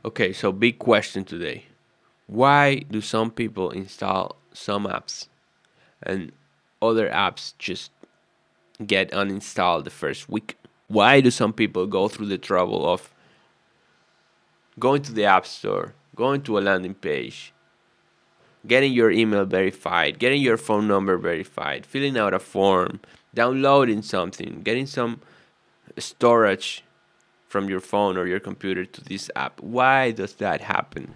Okay, so big question today. Why do some people install some apps and other apps just get uninstalled the first week? Why do some people go through the trouble of going to the App Store, going to a landing page, getting your email verified, getting your phone number verified, filling out a form, downloading something, getting some storage from your phone or your computer to this app? Why does that happen?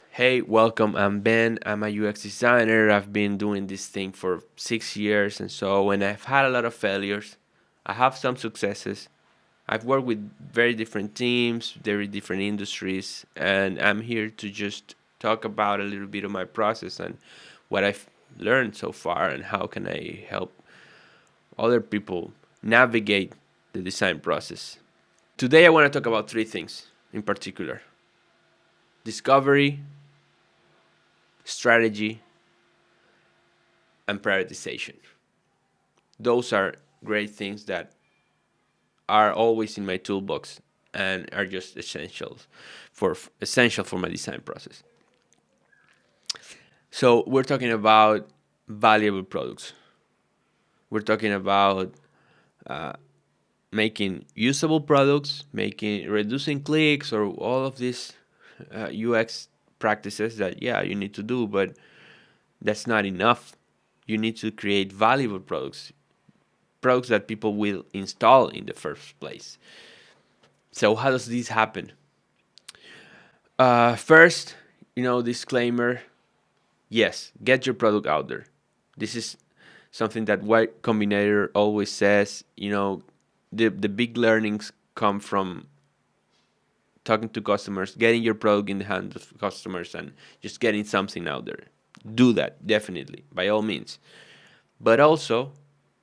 Hey, welcome. I'm Ben. I'm a UX designer. I've been doing this thing for 6 years, and so when I've had a lot of failures, I have some successes. I've worked with very different teams, very different industries, and I'm here to just talk about a little bit of my process and what I've learned so far and how can I help other people navigate the design process. Today I want to talk about three things in particular: discovery, strategy, and prioritization. Those are great things that are always in my toolbox and are just essential for my design process. So we're talking about valuable products. We're talking about making usable products, making reducing clicks, or all of these UX practices that you need to do, but that's not enough. You need to create valuable products, products that people will install in the first place. So how does this happen? First, disclaimer: yes, get your product out there. This is something that Y Combinator always says. The big learnings come from talking to customers, getting your product in the hands of customers, and just getting something out there. Do that, definitely, by all means. But also,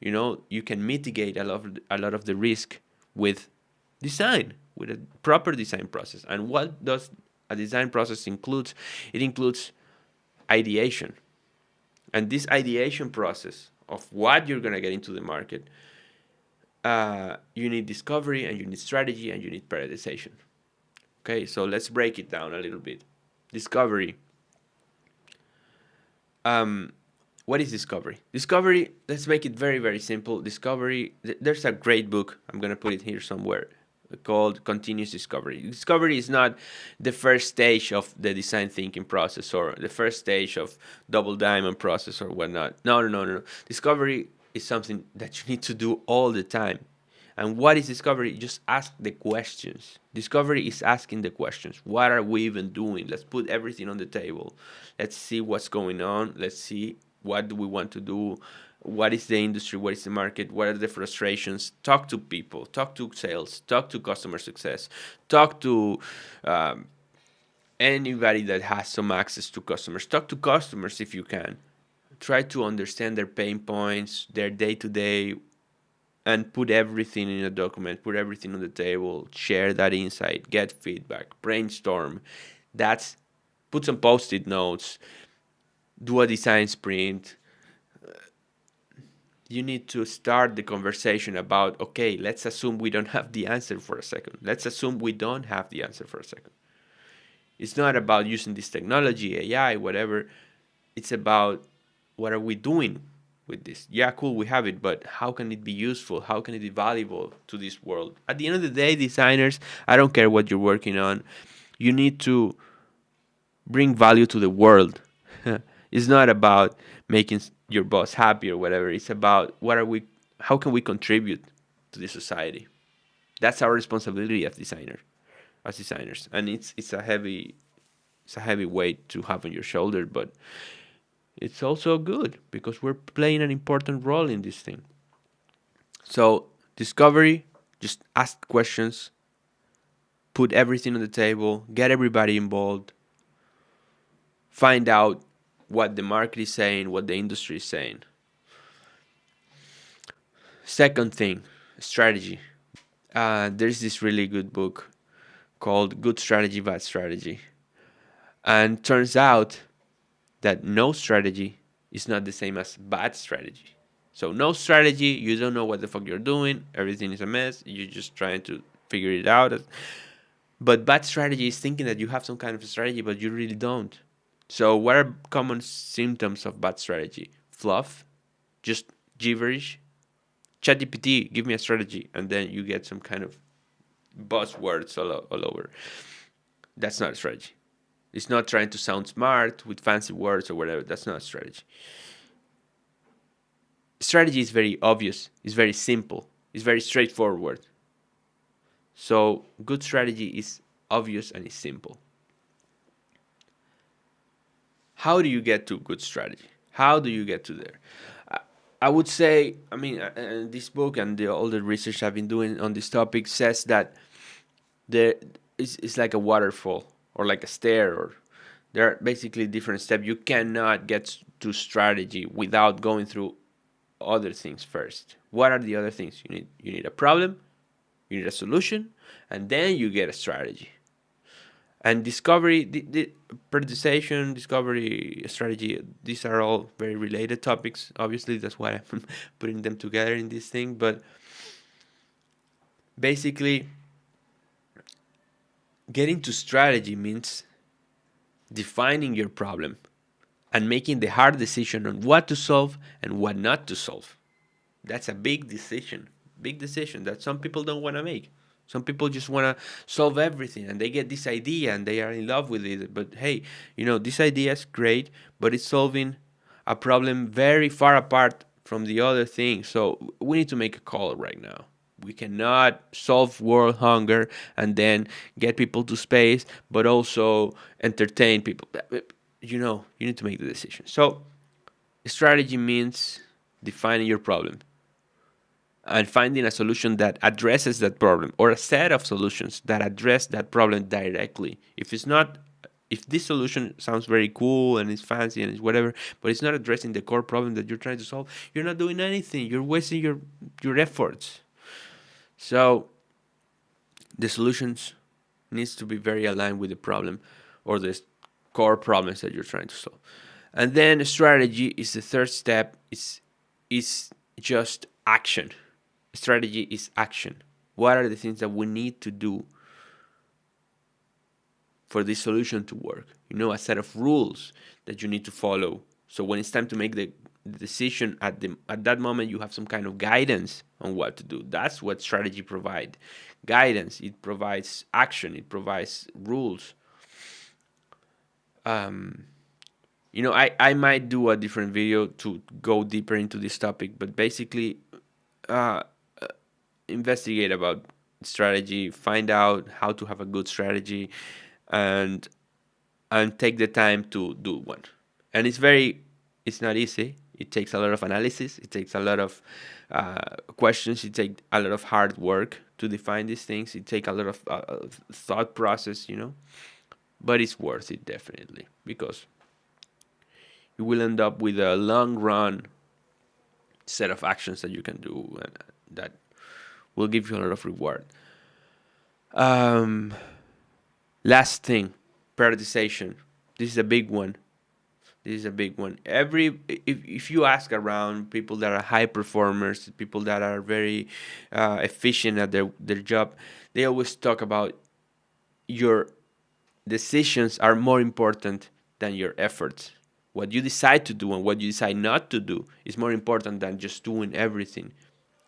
you can mitigate a lot of the risk with design, with a proper design process. And what does a design process includes? It includes ideation. And this ideation process of what you're gonna get into the market, you need discovery, and you need strategy, and you need prioritization. Okay, so let's break it down a little bit. Discovery. What is discovery? Discovery, let's make it very, very simple. Discovery, there's a great book, I'm going to put it here somewhere, called Continuous Discovery. Discovery is not the first stage of the design thinking process or the first stage of double diamond process or whatnot. No, no, no, no. Discovery is something that you need to do all the time. And what is discovery? Just ask the questions. Discovery is asking the questions. What are we even doing? Let's put everything on the table. Let's see what's going on. Let's see what do we want to do. What is the industry? What is the market? What are the frustrations? Talk to people. Talk to sales. Talk to customer success. Talk to anybody that has some access to customers. Talk to customers if you can. Try to understand their pain points, their day to day, and put everything in a document, put everything on the table, share that insight, get feedback, brainstorm. That's Put some post-it notes, do a design sprint. You need to start the conversation about, okay, let's assume we don't have the answer for a second. Let's assume we don't have the answer for a second. It's not about using this technology, AI, whatever. It's about what are we doing with this? Yeah, cool, we have it, but how can it be useful? How can it be valuable to this world? At the end of the day, designers, I don't care what you're working on, you need to bring value to the world. It's not about making your boss happy or whatever. It's about how can we contribute to the society? That's our responsibility as designers, and it's a heavy weight to have on your shoulder, but it's also good because we're playing an important role in this thing. So, discovery, just ask questions, put everything on the table, get everybody involved, find out what the market is saying, what the industry is saying. Second thing, strategy. There's this really good book called Good Strategy, Bad Strategy. And turns out that no strategy is not the same as bad strategy. So no strategy, you don't know what the fuck you're doing, everything is a mess, you're just trying to figure it out. But bad strategy is thinking that you have some kind of strategy, but you really don't. So, what are common symptoms of bad strategy? Fluff, just gibberish. ChatGPT, give me a strategy, and then you get some kind of buzzwords all over. That's not a strategy. It's not trying to sound smart with fancy words or whatever. That's not a strategy. Strategy is very obvious. It's very simple. It's very straightforward. So good strategy is obvious and it's simple. How do you get to good strategy? How do you get to there? I would say, I mean, this book and all the research I've been doing on this topic says that there it's like a waterfall or like a stair, or there are basically different steps. You cannot get to strategy without going through other things first. What are the other things you need? You need a problem, you need a solution, and then you get a strategy. And discovery, the prioritization, discovery, strategy, these are all very related topics. Obviously, that's why I'm putting them together in this thing. But basically, getting to strategy means defining your problem and making the hard decision on what to solve and what not to solve. That's a big decision that some people don't want to make. Some people just want to solve everything and they get this idea and they are in love with it. But hey, this idea is great, but it's solving a problem very far apart from the other thing. So we need to make a call right now. We cannot solve world hunger and then get people to space, but also entertain people. You need to make the decision. So strategy means defining your problem and finding a solution that addresses that problem, or a set of solutions that address that problem directly. If this solution sounds very cool and it's fancy and it's whatever, but it's not addressing the core problem that you're trying to solve, you're not doing anything. You're wasting your efforts. So the solutions needs to be very aligned with the problem or the core problems that you're trying to solve. And then strategy is the third step. Is just action. Strategy is action. What are the things that we need to do for this solution to work? A set of rules that you need to follow. So when it's time to make the decision at that moment, you have some kind of guidance on what to do. That's what strategy provides. Guidance. It provides action. It provides rules. I might do a different video to go deeper into this topic, but basically, investigate about strategy, find out how to have a good strategy, and take the time to do one. And it's not easy. It takes a lot of analysis. It takes a lot of questions. It takes a lot of hard work to define these things. It takes a lot of thought process, but it's worth it definitely, because you will end up with a long run set of actions that you can do, and that will give you a lot of reward. Um, Last thing, prioritization. This is a big one. If you ask around people that are high performers, people that are very efficient at their job, they always talk about your decisions are more important than your efforts. What you decide to do and what you decide not to do is more important than just doing everything.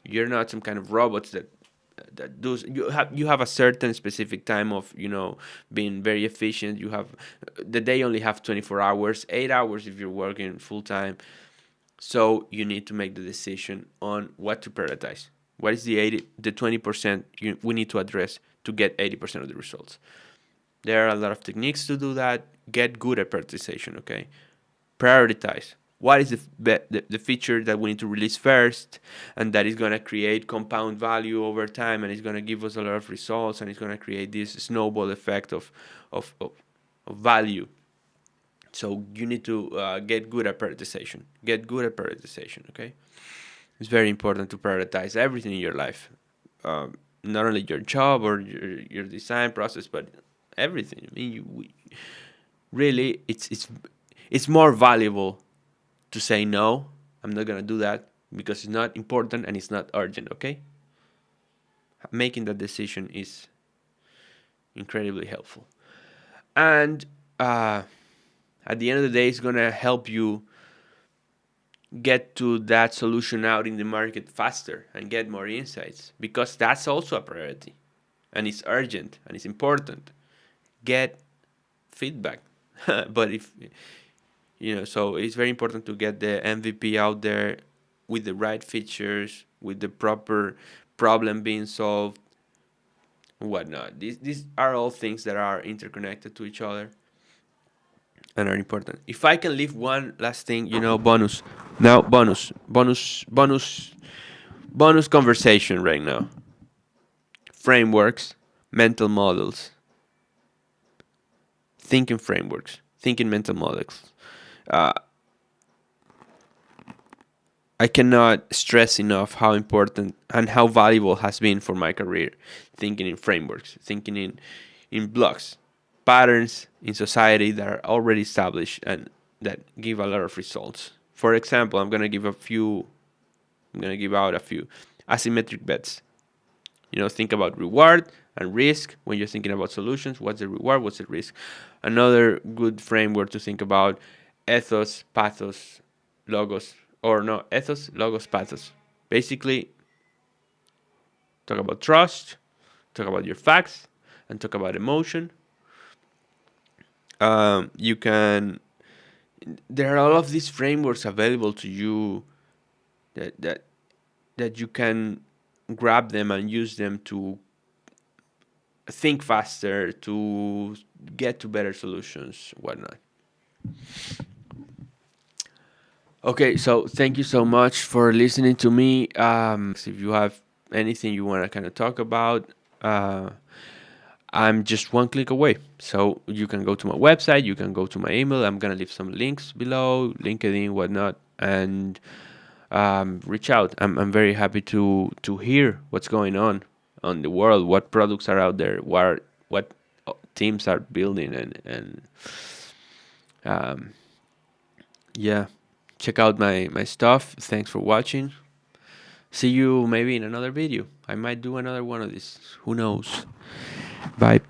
You're not some kind of robots that does. You have a certain specific time of being very efficient. You have the day only have 24 hours, 8 hours if you're working full time. So you need to make the decision on what to prioritize. What is the 20% we need to address to get 80% of the results? There are a lot of techniques to do that. Get good at prioritization. Okay, prioritize. What is the feature that we need to release first, and that is going to create compound value over time, and it's going to give us a lot of results, and it's going to create this snowball effect of value. So you need to get good at prioritization. Okay? It's very important to prioritize everything in your life. Not only your job or your design process, but everything. I mean, really, it's more valuable to say no. I'm not gonna do that because it's not important and it's not urgent. Okay. making that decision is incredibly helpful. And at the end of the day, it's going to help you get to that solution out in the market faster and get more insights, because that's also a priority, and it's urgent and it's important. Get feedback. But if so it's very important to get the MVP out there with the right features, with the proper problem being solved, and whatnot. These are all things that are interconnected to each other and are important. If I can leave one last thing, bonus. Now, bonus conversation right now. Frameworks, mental models, thinking frameworks, thinking mental models. Uh, I cannot stress enough how important and how valuable has been for my career thinking in frameworks, thinking in blocks, patterns in society that are already established and that give a lot of results. For example, I'm gonna give out a few asymmetric bets. Think about reward and risk when you're thinking about solutions. What's the reward? What's the risk? Another good framework to think about: ethos, pathos, logos, or no, ethos, logos, pathos. Basically, talk about trust, talk about your facts, and talk about emotion. You can. There are all of these frameworks available to you that that that you can grab them and use them to think faster, to get to better solutions, whatnot. Okay, so thank you so much for listening to me. If you have anything you want to kind of talk about, uh, I'm just one click away. So you can go to my website, you can go to my email. I'm gonna leave some links below, LinkedIn, whatnot, and reach out. I'm very happy to hear what's going on the world, what products are out there, what teams are building, and um, yeah, check out my stuff. Thanks for watching. See you maybe in another video. I might do another one of these. Who knows? Bye.